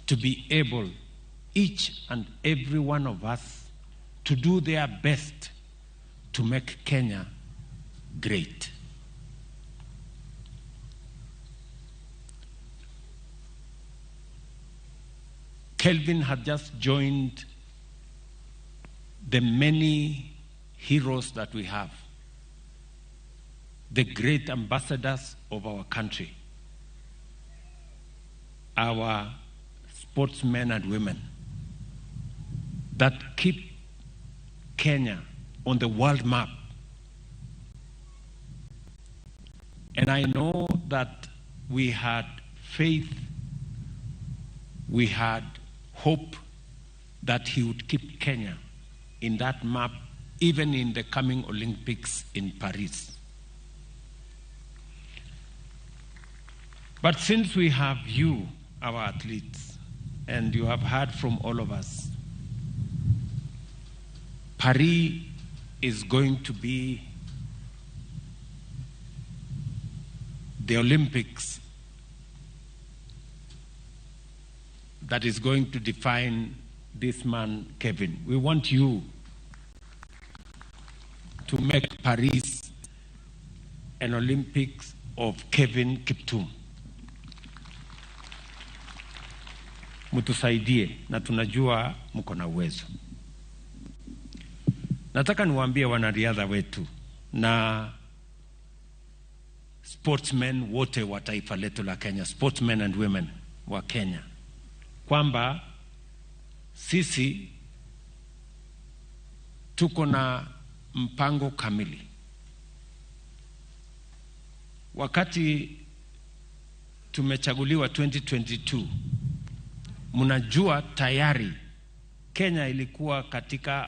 to be able, each and every one of us, to do their best to make Kenya great. Kelvin had just joined the many heroes that we have, the great ambassadors of our country, our sportsmen and women that keep Kenya on the world map. And I know that we had faith, we had hope that he would keep Kenya in that map, even in the coming Olympics in Paris. But since we have you, our athletes, and you have heard from all of us, Paris is going to be the Olympics that is going to define this man, Kelvin. We want you to make Paris an Olympics of Kelvin Kiptum. Mutusaidie na tunajua mko na uwezo. Nataka niwaambie wanariadha wetu na sportsmen wote wa taifa letu la Kenya, sportsmen and women wa Kenya, kwamba sisi tuko na mpango kamili. Wakati tumechaguliwa 2022, mnajua tayari Kenya ilikuwa katika